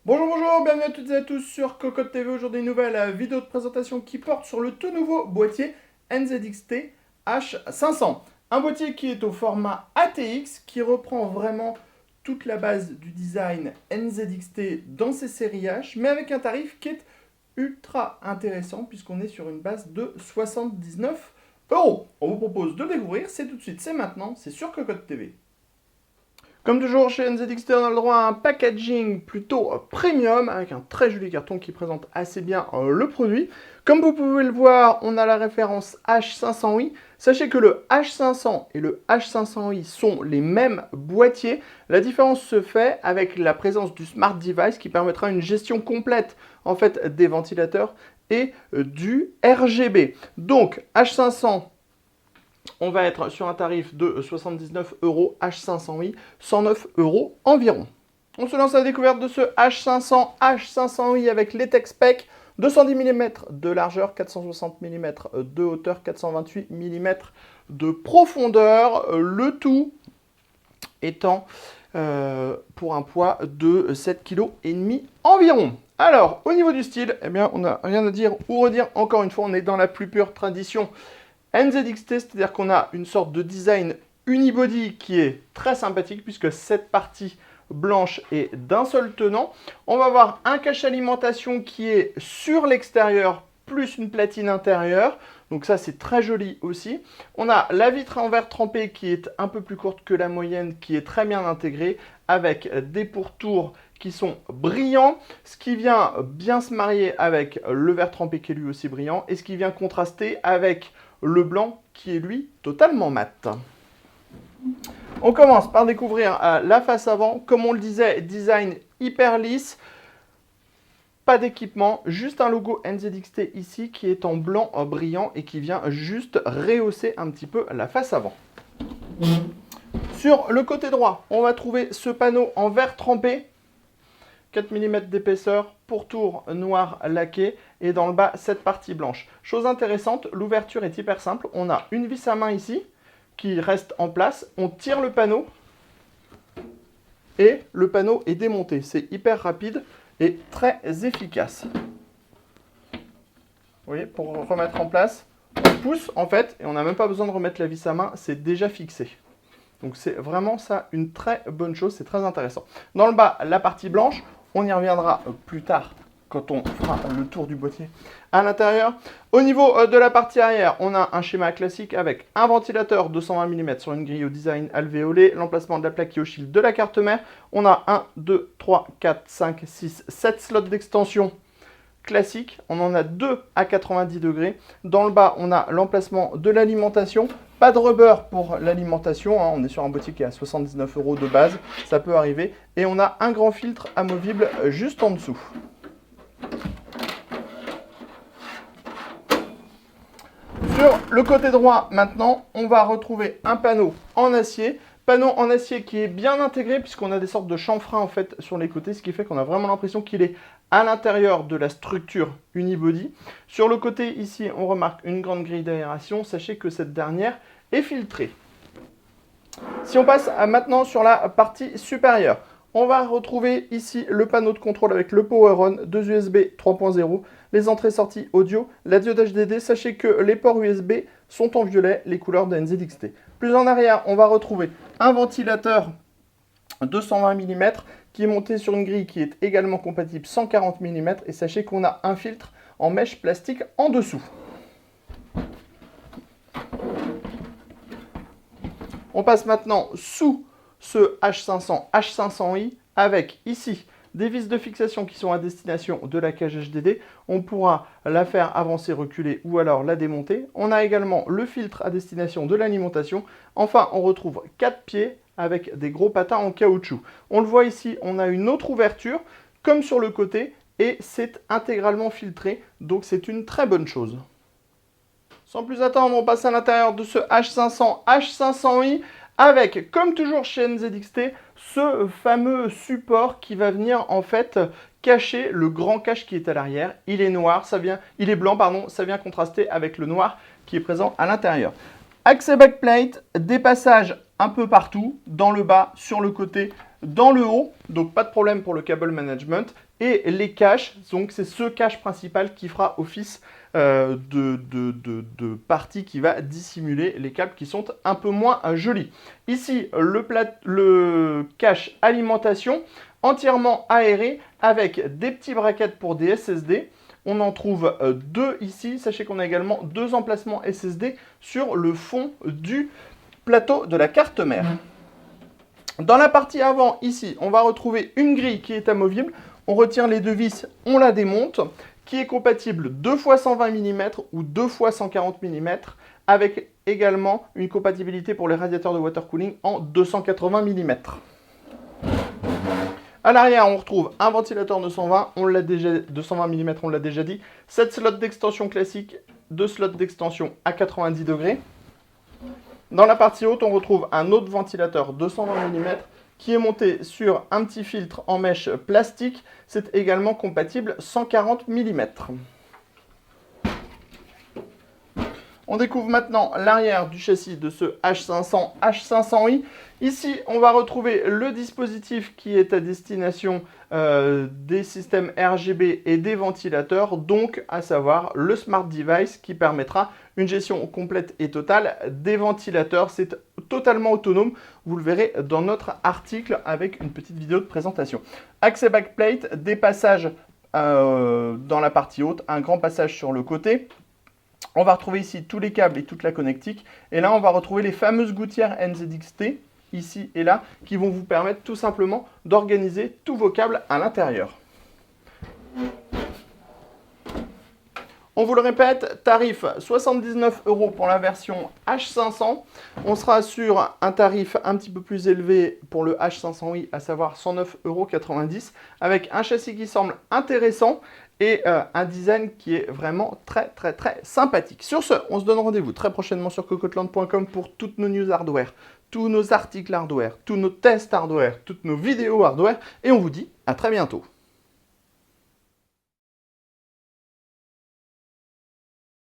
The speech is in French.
Bonjour, bienvenue à toutes et à tous sur Cocotte TV. Aujourd'hui, une nouvelle vidéo de présentation qui porte sur le tout nouveau boîtier NZXT H500. Un boîtier qui est au format ATX, qui reprend vraiment toute la base du design NZXT dans ses séries H, mais avec un tarif qui est ultra intéressant puisqu'on est sur une base de 79 euros. On vous propose de découvrir, c'est tout de suite, c'est maintenant, c'est sur Cocotte TV. Comme toujours chez NZXT, on a le droit à un packaging plutôt premium avec un très joli carton qui présente assez bien le produit. Comme vous pouvez le voir, on a la référence H500i. Sachez que le H500 et le H500i sont les mêmes boîtiers. La différence se fait avec la présence du Smart Device qui permettra une gestion complète en fait des ventilateurs et du RGB. Donc H500, on va être sur un tarif de 79 euros, H500i, 109 euros environ. On se lance à la découverte de ce H500, H500i avec les tech specs, 210 mm de largeur, 460 mm de hauteur, 428 mm de profondeur, le tout étant pour un poids de 7,5 kg environ. Alors, au niveau du style, eh bien, on n'a rien à dire ou redire. Encore une fois, on est dans la plus pure tradition NZXT, c'est-à-dire qu'on a une sorte de design unibody qui est très sympathique puisque cette partie blanche est d'un seul tenant. On va avoir un cache alimentation qui est sur l'extérieur plus une platine intérieure. Donc ça, c'est très joli aussi. On a la vitre en verre trempé qui est un peu plus courte que la moyenne, qui est très bien intégrée avec des pourtours qui sont brillants, ce qui vient bien se marier avec le verre trempé qui est lui aussi brillant et ce qui vient contraster avec le blanc qui est lui totalement mat. On commence par découvrir la face avant. Comme on le disait, design hyper lisse, pas d'équipement, juste un logo NZXT ici qui est en blanc brillant et qui vient juste rehausser un petit peu la face avant. Sur le côté droit, on va trouver ce panneau en verre trempé, 4 mm d'épaisseur, pourtour noir laqué et dans le bas cette partie blanche. Chose intéressante, l'ouverture est hyper simple. On a une vis à main ici qui reste en place. On tire le panneau et le panneau est démonté. C'est hyper rapide et très efficace. Vous voyez, pour remettre en place, on pousse en fait et on n'a même pas besoin de remettre la vis à main, c'est déjà fixé. Donc c'est vraiment ça une très bonne chose, c'est très intéressant. Dans le bas, la partie blanche, on y reviendra plus tard quand on fera le tour du boîtier à l'intérieur. Au niveau de la partie arrière, on a un schéma classique avec un ventilateur 220 mm sur une grille au design alvéolé, l'emplacement de la plaque qui oscille de la carte mère. On a 1, 2, 3, 4, 5, 6, 7 slots d'extension classique. On en a 2 à 90 degrés. Dans le bas, on a l'emplacement de l'alimentation. Pas de rubber pour l'alimentation, hein. On est sur un boîtier qui est à 79 euros de base, ça peut arriver. Et on a un grand filtre amovible juste en dessous. Sur le côté droit, maintenant, on va retrouver un panneau en acier. Panneau en acier qui est bien intégré puisqu'on a des sortes de chanfreins en fait sur les côtés, ce qui fait qu'on a vraiment l'impression qu'il est à l'intérieur de la structure unibody. Sur le côté ici, on remarque une grande grille d'aération. Sachez que cette dernière est filtrée. Si on passe maintenant sur la partie supérieure, on va retrouver ici le panneau de contrôle avec le power on, 2 USB 3.0, les entrées-sorties audio, la diode HDD. Sachez que les ports USB sont en violet, les couleurs de NZXT. Plus en arrière, on va retrouver un ventilateur 220 mm qui est monté sur une grille qui est également compatible 140 mm. Et sachez qu'on a un filtre en mèche plastique en dessous. On passe maintenant sous ce H500, H500i avec ici des vis de fixation qui sont à destination de la cage HDD. On pourra la faire avancer, reculer ou alors la démonter. On a également le filtre à destination de l'alimentation. Enfin, on retrouve 4 pieds avec des gros patins en caoutchouc. On le voit ici, on a une autre ouverture comme sur le côté et c'est intégralement filtré. Donc c'est une très bonne chose. Sans plus attendre, on passe à l'intérieur de ce H500, H500i avec, comme toujours chez NZXT, ce fameux support qui va venir en fait cacher le grand cache qui est à l'arrière. Il est noir, il est blanc, pardon, ça vient contraster avec le noir qui est présent à l'intérieur. Accès backplate, des passages un peu partout, dans le bas, sur le côté, dans le haut, donc pas de problème pour le cable management. et les caches. Donc c'est ce cache principal qui fera office de partie qui va dissimuler les câbles qui sont un peu moins jolis. Ici, le cache alimentation entièrement aéré avec des petits brackets pour des SSD. On en trouve deux ici. Sachez qu'on a également deux emplacements SSD sur le fond du plateau de la carte mère. Dans la partie avant, ici, on va retrouver une grille qui est amovible. On retire les deux vis, on la démonte, qui est compatible 2 x 120 mm ou 2 x 140 mm, avec également une compatibilité pour les radiateurs de water cooling en 280 mm. À l'arrière, on retrouve un ventilateur 220 mm, on l'a déjà dit, 7 slots d'extension classique, 2 slots d'extension à 90 degrés. Dans la partie haute, on retrouve un autre ventilateur 220 mm qui est monté sur un petit filtre en mèche plastique. C'est également compatible 140 mm. On découvre maintenant l'arrière du châssis de ce H500, H500i. Ici, on va retrouver le dispositif qui est à destination des systèmes RGB et des ventilateurs, donc à savoir le Smart Device qui permettra une gestion complète et totale des ventilateurs. C'est totalement autonome, vous le verrez dans notre article avec une petite vidéo de présentation. Accès backplate, des passages dans la partie haute, un grand passage sur le côté. On va retrouver ici tous les câbles et toute la connectique. Et là, on va retrouver les fameuses gouttières NZXT, ici et là, qui vont vous permettre tout simplement d'organiser tous vos câbles à l'intérieur. On vous le répète, tarif 79 € pour la version H500. On sera sur un tarif un petit peu plus élevé pour le H500i, à savoir 109,90 €, avec un châssis qui semble intéressant et un design qui est vraiment très sympathique. Sur ce, on se donne rendez-vous très prochainement sur cocotland.com pour toutes nos news hardware, tous nos articles hardware, tous nos tests hardware, toutes nos vidéos hardware, et on vous dit à très bientôt.